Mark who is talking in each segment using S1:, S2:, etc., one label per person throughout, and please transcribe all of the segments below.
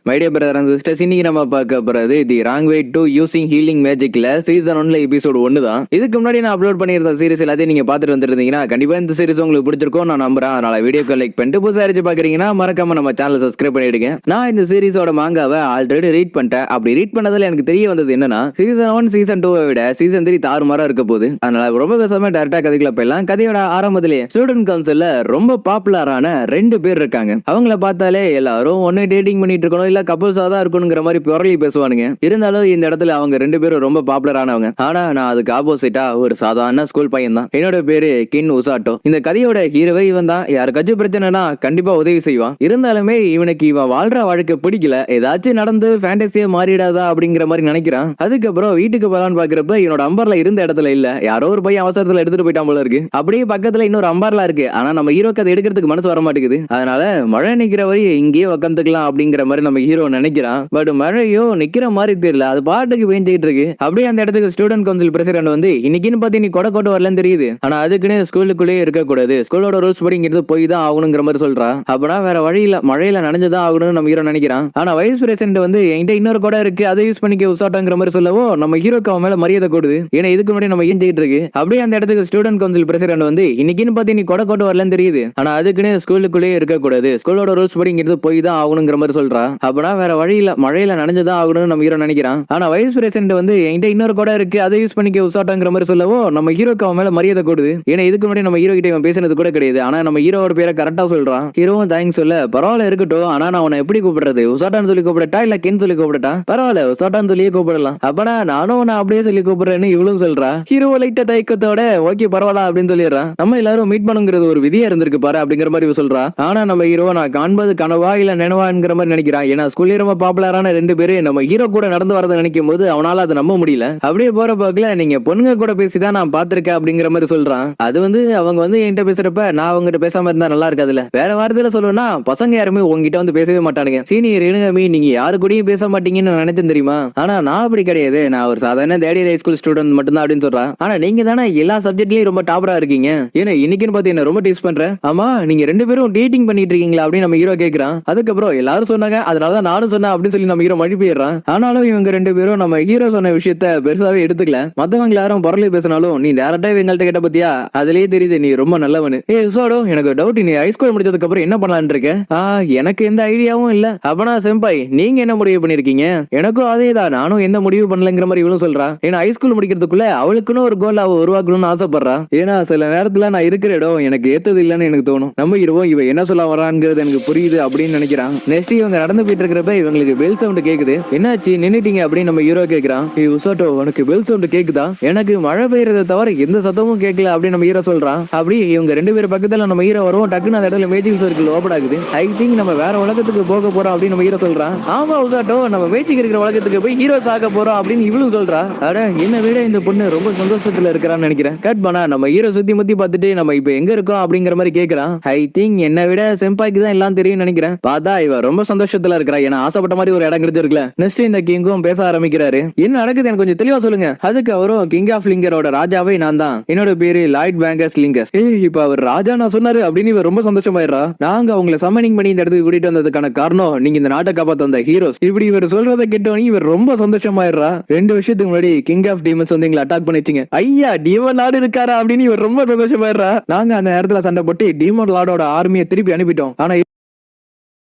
S1: My dear brother and sisters, இன்னைக்கு நம்ம பார்க்க போறது the wrong way to using healing மேஜிக்ல சீசன் 1ல எபிசோட் 1 தான். இதுக்கு முன்னாடி நான் அப்லோட் பண்ணியிருந்த சீரிஸ் எல்லாத்தையும் நீங்க பார்த்துட்டு வந்திருந்தீங்கன்னா கண்டிப்பா இந்த சீரிஸ் உங்களுக்கு பிடிச்சிருக்கும் நான் நம்புறேன். அதனால வீடியோக்கு லைக் பண்ணிட்டு புதுசா யாராச்சும் பாக்குறீங்கன்னா மறக்காம நம்ம சேனலை சப்ஸ்கிரைப் பண்ணிடுங்க. நான் இந்த சீரிஸோட மாங்காவை ஆல்ரெடி ரீட் பண்ணிட்டேன். அப்படி ரீட் பண்ணதுல எனக்கு தெரிய வந்தது என்னன்னா, சீசன் 1 சீசன் 2 விட சீசன் 3 தாறுமாறா இருக்க போகுது. அதனால ரொம்ப பேசாம டைரக்டா கதைக்குள்ள போயிடலாம். கதையோட ஆரம்பத்திலேயே ஸ்டூடெண்ட் கவுன்சில்ல ரொம்ப பாப்புலரான 2 பேர் இருக்காங்க. அவங்கள பார்த்தாலே எல்லாரும் ஒன்னு டேட்டிங் பண்ணிட்டு இருக்கணும், இல்ல கப்புள்ஸா தான் இருக்கணுங்கிற மாதிரி புரளி பேசுவானுங்க. இருந்தாலும் இந்த இடத்துல அவங்க 2 பேரும் ரொம்ப பாப்புலரானவங்க. ஆனா நான் அதுக்கு ஆப்போசிட்டா ஒரு சாதாரண ஸ்கூல் பையன் தான். என்னோட பேரு கின் உசாட்டோ. இந்த கதையோட ஹீரோவே இவன் தான். யாருக்காச்சும் பிரச்சனைனா கண்டிப்பா உதவி செய்வான். இருந்தாலுமே இவனுக்கு இவன் வாழ்ற வாழ்க்கை பிடிக்கல, ஏதாச்சும் நடந்து ஃபேண்டசியா மாறிடாதா அப்படிங்கிற மாதிரி நினைக்கிறான். அதுக்கப்புறம் வீட்டுக்கு போலான்னு பாக்குறப்ப என்னோட அம்பர்ல இருந்த இடத்துல இல்ல, யாரோ ஒரு பையன் அவசரத்துல எடுத்துட்டு போயிட்டான் போல இருக்கு. அப்படியே பக்கத்துல இன்னொரு அம்பர்லா இருக்கு. ஆனா நம்ம ஹீரோக்கு அதை எடுக்கிறதுக்கு மனசு வர மாட்டேங்குது. அதனால மழை நிக்கிற வரை இங்கேயே உட்காந்துக்கலாம் அப்படிங்கிற மாதிரி நம்ம ஹீரோ நினைக்கிறான். பட் மழையோ நிக்கிற மாதிரி தெரியல, அது பாட்டுக்கு பெஞ்சிட்டு இருக்கு. அப்படியே அந்த இடத்துக்கு ஸ்டூடெண்ட் கவுன்சில் பிரசிடென்ட் வந்து, இன்னைக்குன்னு பாத்தி நீ கொடை கொண்டு வரலன்னு தெரியுது, ஆனா அதுக்குன்னு ஸ்கூலுக்குள்ளேயே இருக்க கூடாது, ஸ்கூலோட ரூல்ஸ் படி இங்க போய் தான் ஆகணுங்கிற மாதிரி சொல்றா. அப்படின்னா வேற வழி இல்ல, மழையில நனைஞ்சுதான் ஆகணும்னு நம்ம ஹீரோ நினைக்கிறான். ஆனா வைஸ் பிரசிடென்ட் வந்து என்கிட்ட இன்னொரு கொடை இருக்கு, அதை யூஸ் பண்ணிக்க உசாட்டோங்கிற மாதிரி சொல்லவோ நம்ம ஹீரோக்கு அவன் மேல மரியாதை கூடுது. ஏன்னா இதுக்கு முன்னாடி நம்ம ஏஞ்சிட்டு இருக்கு. அப்படியே அந்த இடத்துக்கு ஸ்டூடெண்ட் கவுன்சில் பிரசிடென்ட் வந்து, இன்னைக்குன்னு பாத்தி நீ கொடை கொண்டு வரலன்னு தெரியுது, ஆனா அதுக்குன்னு ஸ்கூலுக்குள்ளேயே இருக்க கூடாது, ஸ்கூலோட ரூல்ஸ் படி இங்க போய் தான் ஆகணுங்கிற மாதிரி சொல்றா. அப்படின்னா வேற வழி இல்ல, மழையில நனைஞ்சுதான் ஆகணும்னு நம்ம ஹீரோ நினைக்கிறான். ஆனா வைஸ் பிரசிடென்ட் வந்து என்கிட்ட இன்னொரு கொடை இருக்கு, அதை யூஸ் பண்ணிக்க உசாட்டோங்கிற மாதிரி சொல்லவோ நம்ம ஹீரோக்கு அவன் மேல மரியாதை கூடுது. ஏன்னா இதுக்கு முன்னாடி நம்ம ஹீரோ கிட்ட இவன் பேசினது கூட கிடையாது. ஆனா நம்ம ஹீரோவோட பேரை கரெக்டா சொல்றான். ஹீரோவும் தேங்க்ஸ் சொல்ல, பரவாயில்ல இருக்கட்டும், ஆனா நான் உன்னை எப்படி கூப்பிடுறது, உசாட்டான்னு சொல்லி கூப்பிடட்டா இல்ல கென் சொல்லி கூப்பிடட்டா? பரவாயில்ல உசாட்டான்னு சொல்லியே கூப்பிடலாம். அப்பனா நானும் உன்னை அப்படியே சொல்லி கூப்பிடுறேன்னு இவளும் சொல்றா. ஹீரோ லைட்டா தயக்கத்தோட ஓகே பரவாயில்ல அப்படின்னு சொல்லிடுறான். நம்ம எல்லாரும் மீட் பண்ணுங்கிறது ஒரு விதியா இருந்திருக்கு பாரு அப்படிங்கிற மாதிரி இவ சொல்றா. ஆனா நம்ம ஹீரோ நான் காண்பது கனவா இல்ல நினைவாங்கிற மாதிரி நினைக்கிறான். ஏன்னா ஸ்கூல்ல ரொம்ப பாப்புலரான 2 பேரு நம்ம ஹீரோ கூட நடந்து வரதை நினைக்கும் போது அவனால அதை நம்ப முடியல. அப்படியே போற போக்குல நீங்க பொண்ணுங்க கூட பேசிதான் நான் பாத்திருக்கேன் அப்படிங்கிற மாதிரி சொல்றான். அது வந்து அவங்க வந்து என்கிட்ட பேசுறப்ப நான் அவங்ககிட்ட பேசாம இருந்தா நல்லா இருக்காதுல்ல. வேற வார்த்தையில சொல்லணும்னா பசங்க யாருமே உங்ககிட்ட வந்து பேசவே மாட்டானுங்க. சீனியர் இணுங்கமி நீங்க யாரு கூடயும் பேச மாட்டீங்கன்னு நினைச்சேன் தெரியுமா? ஆனா நான் அப்படி கிடையாது, நான் ஒரு சாதாரண தேர்ட் இயர் ஸ்கூல் ஸ்டூடெண்ட் மட்டும் தான் அப்படின்னு சொல்றான். ஆனா நீங்க தானே எல்லா சப்ஜெக்ட்லயும் ரொம்ப டாப்பரா இருக்கீங்க, ஏன்னா இன்னைக்குன்னு பார்த்து என்ன ரொம்ப டீஸ் பண்ற. ஆமா நீங்க 2 பேரும் டேட்டிங் பண்ணிட்டு இருக்கீங்களா அப்படின்னு நம்ம ஹீரோ கேக்குறான். அதுக்கப்புறம் எல்லாரும் சொன்னாங்க, அதனாலதான் நானும் சொன்னேன் அப்படின்னு சொல்லி நம்ம ஹீரோ மழை போயிடுறான். ஆனாலும் இவங்க 2 பேரும் நம்ம ஹீரோ சொன்ன விஷயத்த பெருசாவே எடுத்துக்கல. மத்தவங்க யாரும் பொருளை பேசினாலும் நீ டேரக்டா எங்கள்கிட்ட கேட்ட பத்தியா, அதுலயே தெரியுது நீ ரொம்ப நல்லவனு. உசாடோ எனக்கு டவுட், நீ ஹைஸ்கூல் முடிச்சதுக்கு அப்புறம் என்ன பண்ணலான்னு இருக்க? எனக்கு எந்த ஐடியாவும் இல்ல. அப்பனா செம்பாய் நீங்க என்ன முடிவு பண்ணிருக்கீங்க? எனக்கும் அதேதான், நானும் எந்த முடிவு பண்ணலங்கிற மாதிரி இவளும் சொல்றா. ஏன்னா ஹைஸ்கூல் முடிக்கிறதுக்குள்ள அவளுக்குன்னு ஒரு கோல் அவ உருவாக்கணும்னு ஆசைப்படுறா. ஏன்னா சில நேரத்துல நான் இருக்கிற இடம் எனக்கு ஏத்தது இல்லன்னு எனக்கு தோணும். நம்ம ஹீரோவும் இவ என்ன சொல்ல வராங்கிறது எனக்கு புரியுது அப்படின்னு நினைக்கிறான். நெக்ஸ்ட் இவங்க நடந்து போயிட்டு இருக்கிறப்ப இவங்களுக்கு பெல் சவுண்ட் கேக்குது. என்னாச்சு நின்னுட்டீங்க அப்படின்னு நம்ம ஹீரோ கேக்குறான். உசாட்டோ உனக்கு பெல் சவுண்ட் கேக்குதா? எனக்கு மழை பெய்யறதை தவிர எந்த சத்தமும் கேட்கல அப்படின்னு நம்ம ஹீரோ சொல்றான். அப்படி இவங்க 2 பேர் பக்கத்துல நம்ம ஹீரோ வரும். டக்குன்னு அந்த இடத்துல மேஜிக் சர்க்கிள் ஓபன் ஆகுது. ஐ திங்க் நம்ம வேற உலகத்துக்கு போக போறோம் அப்படின்னு நம்ம ஹீரோ சொல்றான். ஆமா உசாட்டோ நம்ம மேஜிக் இருக்கிற உலகத்துக்கு போய் ஹீரோ ஆக போறோம் அப்படின்னு இவளும் சொல்றா. அட என்ன விட இந்த பொண்ணு ரொம்ப சந்தோஷத்துல இருக்கிறான்னு நினைக்கிறேன். கட் பண்ணா நம்ம ஹீரோ சுத்தி முத்தி பார்த்துட்டு நம்ம இப்ப எங்க இருக்கோம் அப்படிங்கிற மாதிரி கேக்குறான். ஐ திங்க் என்ன விட செம்பாய்க்கு தான் எல்லாம் தெரியும் நினைக்கிறேன். பார்த்தா இவ ரொம்ப சந்தோஷத்துல இருக்கிறா, ஏன்னா ஆசைப்பட்ட மாதிரி ஒரு இடம் கிடைச்சிருக்குல. நெக்ஸ்ட் இந்த கிங்கும் பேச ஆரம்பிக்கிறாரு. என்ன நடக்குது எனக்கு கொஞ்சம் தெளிவா சொல்லுங்க. அதுக்கு அவரும் கிங் ஆஃப் லிங்கரோட ராஜாவே நான் தான், என்னோட பேரு லாய்ட் பேங்கஸ் லிங்கஸ். இப்ப அவர் ராஜா நான் சொன்னாரு அப்படின்னு இவர் ரொம்ப சந்தோஷமாயிரா. நாங்க அவங்களை சம்மனிங் பண்ணி இந்த இடத்துக்கு கூட்டிட்டு வந்ததுக்கான காரணம் நீங்க இந்த நாட்டை காப்பாத்த வந்த ஹீரோஸ். இப்படி இவர் சொல்றதை கேட்டோன்னு இவர் ரொம்ப சந்தோஷமாயிரா. 2 வருஷத்துக்கு முன்னாடி கிங் ஆஃப் டீமன்ஸ் வந்து எங்களை அட்டாக் பண்ணிச்சிங்க, ஐயா டீமன் லார்டு இருக்காரா அப்படின்னு இவர் ரொம்ப சந்தோஷமாயிரா. நாங்க அந்த நேரத்துல சண்டை போட்டு டீமன் லார்டோட ஆர்மியை திருப்பி அனுப்பிட்டோம். ஆனா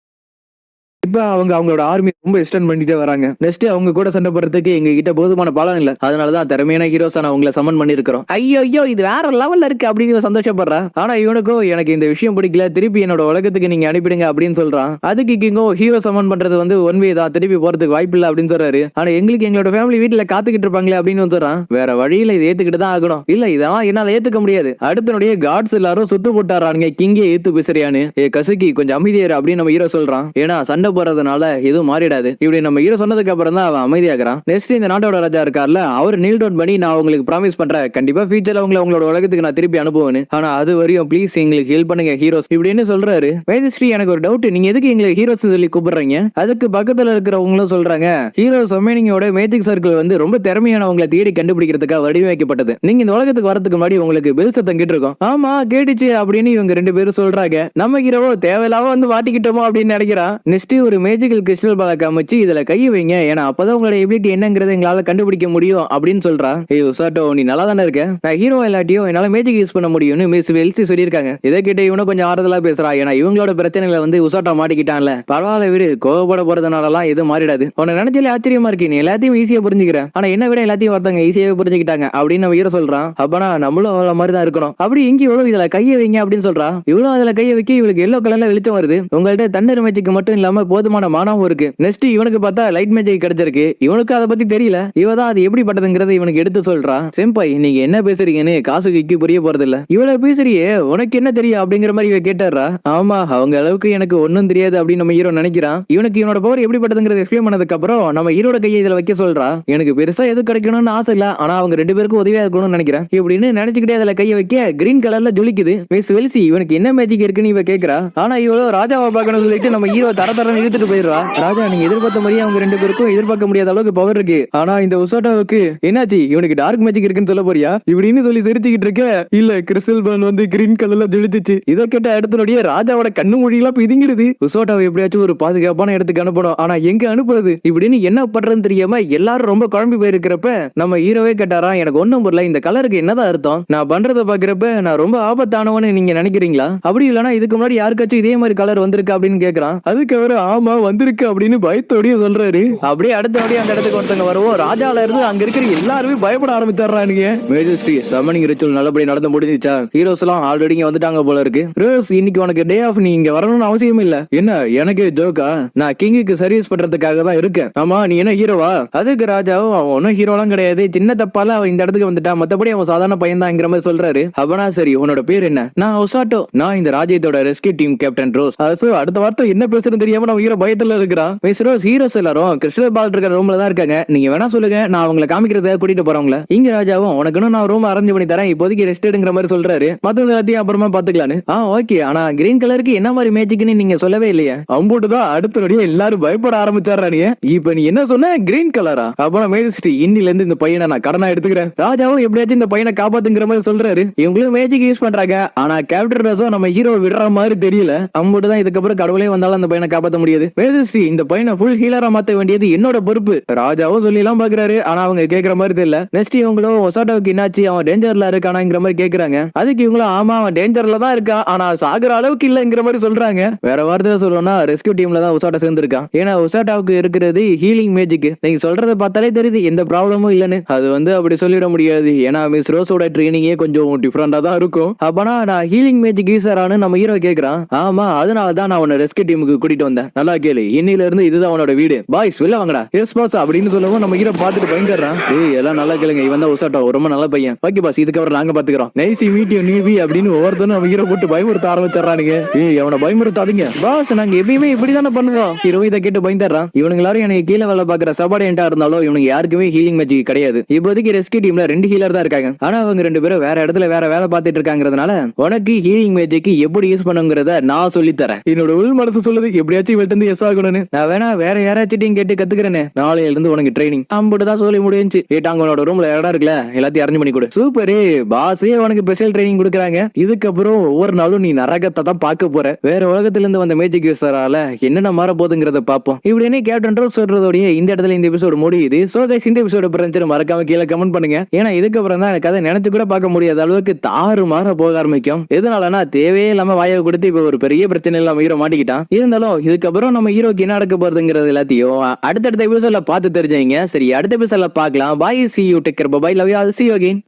S1: இப்ப அவங்க அவங்களோட ஆர்மி ரொம்ப எக்ஸ்டெண்ட் பண்ணிட்டே வராங்க. நெக்ஸ்ட் அவங்க கூட சண்டை போடுறதுக்கு எங்க கிட்ட போதுமான பலம் இல்ல, அதனாலதான் திறமையான ஹீரோஸ் நான் உங்களை சமன் பண்ணிருக்கிறோம். ஐயோ இது வேற லெவல்ல இருக்கு அப்படின்னு சந்தோஷப்படுறா. ஆனா இவனுக்கும் எனக்கு இந்த விஷயம் பிடிக்கல, திருப்பி என்னோட உலகத்துக்கு நீங்க அனுப்பிடுங்க அப்படின்னு சொல்றான். அதுக்கு கிங்கோ ஹீரோ சமன் பண்றது வந்து ஒன் வே தான், திருப்பி போறதுக்கு வாய்ப்பு இல்ல அப்படின்னு சொல்றாரு. ஆனா எங்களுக்கு எங்களோட ஃபேமிலி வீட்டுல காத்துக்கிட்டு இருப்பாங்களே அப்படின்னு சொல்றான். வேற வழியில இது ஏத்துக்கிட்டு தான் ஆகணும். இல்ல இதெல்லாம் என்னால ஏத்துக்க முடியாது. அடுத்தனுடைய காட்ஸ் எல்லாரும் சுத்து போட்டாரானுங்க, கிங்கே ஏத்து பேசுறியான்னு. கசுக்கி கொஞ்சம் அமைதியாரு அப்படின்னு நம்ம ஹீரோ சொல்றான். ஏன்னா சண்டை போறதுனால எதுவும் மாறிடாது இப்படி நம்ம ஹீரோ சொன்னதுக்கு அப்புறம் தான் அவன் அமைதியாகிறான். நெக்ஸ்ட் இந்த நாட்டோட ராஜா இருக்கார்ல, அவர் நீல் டவுன் பண்ணி நான் உங்களுக்கு ப்ராமிஸ் பண்றேன், கண்டிப்பா ஃபியூச்சர்ல உங்களோட உலகத்துக்கு நான் திருப்பி அனுப்புவேன்னு. ஆனா அது வரையும் ப்ளீஸ் எங்களுக்கு ஹெல்ப் பண்ணுங்க ஹீரோஸ் இப்படின்னு சொல்றாரு. வேதஸ்ரீ எனக்கு ஒரு டவுட், நீங்க எதுக்கு எங்களுக்கு ஹீரோஸ் சொல்லி கூப்பிடுறீங்க? அதுக்கு பக்கத்துல இருக்கிறவங்களும் சொல்றாங்க, ஹீரோ சம்மனிங்கோட மேஜிக் சர்க்கிள் வந்து ரொம்ப திறமையானவங்களை தேடி கண்டுபிடிக்கிறதுக்காக வடிவமைக்கப்பட்டது. நீங்க இந்த உலகத்துக்கு வரதுக்கு முன்னாடி உங்களுக்கு பெல் சத்தம் கேட்டிருக்கோம். ஆமா கேட்டுச்சு அப்படின்னு இவங்க 2 பேரும் சொல்றாங்க. நம்ம ஹீரோவோ தேவையில்லாம வந்து மாட்டிக்கிட்டோமோ அப்படின்னு நினைக்கிறான். நெக்ஸ்ட் ஒரு ஒரு மேஜிக்கல் கிறிஸ்டல் பாலை காமிச்சு இதுல கையை வைங்க, ஏன்னா அப்பதான் உங்களோட எபிலிட்டி என்னங்கறத எங்களால கண்டுபிடிக்க முடியும் அப்படின்னு சொல்றா. ஏய் உசாட்டோ, நீ நல்லா தானே இருக்க, நான் ஹீரோ இல்லாட்டியும் என்னால மேஜிக் யூஸ் பண்ண முடியும்னு மிஸ் வெல்சி சொல்லியிருக்காங்க. இதை கிட்ட இவனும் கொஞ்சம் ஆறுதலா பேசுறா, ஏன்னா இவங்களோட பிரச்சனைகளை வந்து உசாட்டோ மாட்டிக்கிட்டான்ல. பரவாயில்ல விடு, கோவப்பட போறதுனாலலாம் எதுவும் மாறிடாது. உன்னை நினைச்சாலே ஆச்சரியமா இருக்கு, நீ எல்லாத்தையும் ஈஸியா புரிஞ்சுக்கிற, ஆனா என்ன விட எல்லாத்தையும் ஒருத்தங்க ஈஸியாவே புரிஞ்சுக்கிட்டாங்க அப்படின்னு நம்ம ஹீரோ சொல்றான். அப்பனா நம்மளும் அவள மாதிரி தான் இருக்கணும். அப்படி இங்க இவ்வளவு இதுல கையை வைங்க அப்படின்னு சொல்றா. இவ்வளவு அதுல கையை வைக்க இவளுக்கு எல்லோ கலர்ல வெளிச்சம் வருது. உங்கள்ட்ட தண்ணீர் மேஜிக் மட்டும் இல்லாம போதுமான மானமும் இருக்கு. நெக்ஸ்ட் இவனுக்கு பார்த்தா லைட் மேஜிக் கிடைச்சிருக்கு. இவனுக்கு அதை பத்தி தெரியல, இவதான் அது எப்படி பட்டதுங்கிறத இவனுக்கு எடுத்து சொல்றா. செம்பாய், நீங்க என்ன பேசுறீங்கன்னு காசுக்கு புரிய போறது இல்ல, இவ்வளவு பேசுறியே உனக்கு என்ன தெரியும் அப்படிங்கிற மாதிரி இவ கேட்டாரா. ஆமா, அவங்க அளவுக்கு எனக்கு ஒன்னும் தெரியாது அப்படின்னு நம்ம ஹீரோ நினைக்கிறான். இவனுக்கு இவனோட பவர் எப்படி பட்டதுங்கிறத எக்ஸ்பிளைன் பண்ணதுக்கு அப்புறம் நம்ம ஹீரோட கையை இதுல வைக்க சொல்றா. எனக்கு பெருசா எது கிடைக்கணும்னு ஆசை இல்ல, ஆனா அவங்க ரெண்டு பேருக்கும் உதவியா இருக்கணும்னு நினைக்கிறேன் இப்படின்னு நினைச்சுக்கிட்டே அதுல கையை வைக்க கிரீன் கலர்ல ஜொலிக்குது. மிஸ் வெல்சி, இவனுக்கு என்ன மேஜிக் இருக்குன்னு இவ கேக்குறா. ஆனா இவ்வளவு ராஜாவை பார்க்கணும்னு சொல்லிட்டு நம்ம ஹீரோ தர தரன்னு இழுத்துட்டு போயிடுறா. ராஜா, நீங்க எதிர்பார்த்த மாதிரியே அவங்க ரெண்டு பேருக்கும் எதிர்பார்க்க முடியாத அளவுக்கு பவர் இருக்கு, ஆனா இந்த உசாட்டாவுக்கு என்னாச்சு, இவனுக்கு டார்க் மேஜிக் இருக்குன்னு சொல்ல போறியா இப்படின்னு சொல்லி சிரிச்சுக்கிட்டு இருக்க. இல்ல, கிறிஸ்டல் பால் வந்து கிரீன் கலர்ல ஜொலிச்சுச்சு. இதை கேட்ட அடுத்தனுடைய ராஜாவோட கண்ணு மொழியெல்லாம் பிதுங்கிடுது. உசாட்டாவை எப்படியாச்சும் ஒரு பாதுகாப்பான இடத்துக்கு அனுப்பணும், ஆனா எங்க அனுப்புறது இப்படின்னு என்ன பண்றதுன்னு தெரியாம எல்லாரும் ரொம்ப குழம்பி போயிருக்கிறப்ப நம்ம ஹீரோவே கேட்டாரா, எனக்கு ஒண்ணும் புரியல, இந்த கலருக்கு என்னதான் அர்த்தம், நான் பண்றதை பாக்குறப்ப நான் ரொம்ப ஆபத்தானவன்னு நீங்க நினைக்கிறீங்களா, அப்படி இல்லனா இதுக்கு முன்னாடி யாருக்காச்சும் இதே மாதிரி கலர் வந்திருக்கு அப்படின்னு கேக்குறான். அதுக்கு அவரு ஆமா வந்திருக்கு அப்படின்னு பயத்தோடய சொல்றாரு. அப்படியே அடுத்தபடியே அந்த இடத்துக்கு ஒருத்தங்க வருவோம். ராஜால இருந்து அங்க இருக்கிற எல்லாருமே பயப்பட ஆரம்பிச்சாரானுங்க. மேஜஸ்டி சம்மனிங் ரிச்சுவல் நல்லபடி நடந்து முடிஞ்சிச்சா, ஹீரோஸ் எல்லாம் ஆல்ரெடி இங்க வந்துட்டாங்க போல இருக்கு. ரோஸ், இன்னைக்கு உனக்கு டே ஆஃப், நீ இங்க வரணும்னு அவசியம் இல்ல. என்ன எனக்கு ஜோக்கா, நான் கிங்குக்கு சர்வீஸ் பண்றதுக்காக தான் இருக்கேன். ஆமா, நீ என்ன ஹீரோவா? அதுக்கு ராஜாவும் அவன் ஒன்னும் ஹீரோலாம் கிடையாது, சின்ன தப்பால அவன் இந்த இடத்துக்கு வந்துட்டான், மத்தபடி அவன் சாதாரண பையன் தான் மாதிரி சொல்றாரு. அவனா சரி, உன்னோட பேர் என்ன? நான் உசாட்டோ, நான் இந்த ராஜ்யத்தோட ரெஸ்கியூ டீம் கேப்டன் ரோஸ். அடுத்த வார்த்தை என்ன பேசுறது தெரியாம நம்ம ஹீரோ பயத்துல இருக்கிறான். மிஸ் ரோஸ், ஹீரோஸ் எல்லாரும் கிறிஸ்டல் பால் இருக்கிற ரூம்ல தான் இருக்காங்க, நீங்க வேணா சொல்லுங்க, நான் அவங்களை காமிக்கிறத கூட்டிட்டு போறவங்கள. இங்க ராஜாவும் உனக்குன்னு நான் ரூம் அரேஞ்ச் பண்ணி தரேன், இப்போதைக்கு ரெஸ்ட் எடுங்கிற மாதிரி சொல்றாரு. மத்தது எல்லாத்தையும் அப்புறமா பாத்துக்கலான்னு. ஓகே, ஆனா கிரீன் கலருக்கு என்ன மாதிரி மேஜிக்னு நீங்க சொல்லவே இல்லையே. அம்போட்டுதான் அடுத்தபடியே எல்லாரும் பயப்பட ஆரம்பிச்சாரானிய. இப்ப நீ என்ன சொன்ன, கிரீன் கலரா? அப்புறம் மேஜிஸ்ட்ரி, இன்னில இருந்து இந்த பையனை நான் கடனா எடுத்துக்கிறேன். ராஜாவும் எப்படியாச்சும் இந்த பையனை காப்பாத்துங்கிற மாதிரி சொல்றாரு. இவங்களும் மேஜிக் யூஸ் பண்றாங்க, ஆனா கேப்டன் ரோஸோ நம்ம ஹீரோ விடுற மாதிரி தெரியல. அம்போட்டுதான் இதுக்கப்புறம் கடவுளே வந்தாலும் அந்த பையனை காப்பாத்த முடியாது. மேஜிஸ்ட்ரி, இந்த பையனை ஃபுல் ஹீலரா மாத்த வேண்டியது என்னோட பொறுப்பு. ராஜாவும் சொல்லி எல்லாம் பாக்குறாரு, ஆனா அவங்க கேக்குற மாதிரி தெரியல. நெக்ஸ்ட் இவங்களும் ஒசாட்டோவுக்கு என்னாச்சு, அவன் டேஞ்சர்ல இருக்கானாங்கிற மாதிரி கேக்குறாங்க. அதுக்கு இவங்களும் ஆமா அவன் டேஞ்சர்ல தான் இருக்கான், ஆனா சாகுற அளவுக்கு இல்லங்கிற மாதிரி சொல்றாங்க. வேற வார்த்தை சொல்லணும்னா ரெஸ்கியூ டீம்ல தான் உசாட்டா சேர்ந்திருக்கான். ஏன்னா உசாட்டாவுக்கு இருக்கிறது ஹீலிங் மேஜிக். நீங்க சொல்றதை பார்த்தாலே தெரியுது எந்த ப்ராப்ளமும் இல்லன்னு. அது வந்து அப்படி சொல்லிட முடியாது, ஏன்னா மிஸ் ரோஸோட ட்ரைனிங்கே கொஞ்சம் டிஃபரெண்டா தான் இருக்கும். அப்பனா நான் ஹீலிங் மேஜிக் யூசரானு நம்ம ஹீரோ கேக்குறான். ஆமா, அதனாலதான் நான் உன்னை ரெஸ்கியூ டீமுக்கு கூட்டிட்டு வந்தேன். நல்லா கேளு, இன்னில இருந்து இதுதான் உன்னோட வீடு. பாய்ஸ் வெளில வாங்கடா. எஸ் பாஸ் அப்படின்னு சொல்லவும் நம்ம ஹீரோ பாத்துட்டு பயங்கறான். ஏய் எல்லாம் நல்லா கேளுங்க, இவன் தான் உசாட்டோ, ரொம்ப நல்ல பையன். ஓகே பாஸ், இதுக்கப்புறம் நாங்க பாத்துக்கிறோம். நைஸ் மீட் யூ நீவி அப்படின்னு ஒவ்வொருத்தனும் நம்ம ஹீரோ போட்டு பயமுறுத்த ஆரம்பிச்சாரானுங்க. ஏய் அவனை பயமுறுத்தாதீங்க பாஸ், நாங்க எப்பயுமே இப்படிதானே பண்ணுவோம். ஹீரோ இதை கேட்டு பயந்துறான். இவனுங்க எல்லாரும் எனக்கு கீழே வேலை பாக்குற சபார்டினேட்டா இருந்தாலும் இவனுக்கு யாருக்குமே ஹீலிங் மேஜிக் கிடையாது. இப்போதைக்கு ரெஸ்கியூ டீம்ல 2 ஹீலர் தான் இருக்காங்க, ஆனா அவங்க 2 பேரும் வேற இடத்துல வேற வேலை பார்த்துட்டு இருக்காங்கிறதுனால உனக்கு ஹீலிங் மேஜிக் எப்படி யூஸ் பண்ணுங்கிறத நான் சொல்லி தரேன். என்னோட உள் மனசு சொல்லுது எப்படியாச்சும் இவள்கிட்ட இருந்து எஸ் ஆகணும்னு. நான் வேணா வேற யாராச்சும் கேட்டு கத்துக்கிறேன்னு. நாளையில இருந்து உனக்கு ட்ரைனிங் அம்புட்டுதான் சொல்லி முடிஞ்சு. ஏட்டாங்க உன்னோட ரூம்ல இடம் இருக்குல்ல, எல்லாத்தையும் அரேஞ்ச் பண்ணி கொடு. சூப்பரு பாஸே உனக்கு ஸ்பெஷல் ட்ரைனிங் கொடுக்குறாங்க. இதுக்கப்புறம் ஒவ்வொரு நாளும் நீ நரகத்தை தான் பார்க்க போற. வேற உலகத்துல இருந்து வந்த மேஜிக் யூஸரால என்னென்ன மாற போகுதுங்கிறத பார்ப்போம். இப்படின்னு கேப்டன் ரோஸ் சொல்றதோடய இந்த இடத்துல இந்த எபிசோடு முடியுது. சோ கைஸ், இந்த எபிசோடு பிறந்து மறக்காம கீழே கமெண்ட் பண்ணுங்க. ஏன்னா இதுக்கப்புறம் தான் எனக்கு அதை நினைச்சு கூட பார்க்க முடியாத அளவுக்கு தாறு மாற போக ஆரம்பிக்கும். எதனாலனா தேவையே இல்லாம வாயை கொடுத்து இப்ப ஒரு பெரிய பிரச்சனை இல்லாம ஹீரோ மாட்டிக்கிட்டான். இருந்தாலும் இதுக்கப்புறம் நம்ம ஹீரோக்கு என்ன நடக்க போறதுங்கிறது எல்லாத்தையும் அடுத்தடுத்த எபிசோட்ல பார்த்து தெரிஞ்சீங்க. சரி, அடுத்த எபிசோட்ல பார்க்கலாம். பாய், see you, take care, bye, love you all, see you again.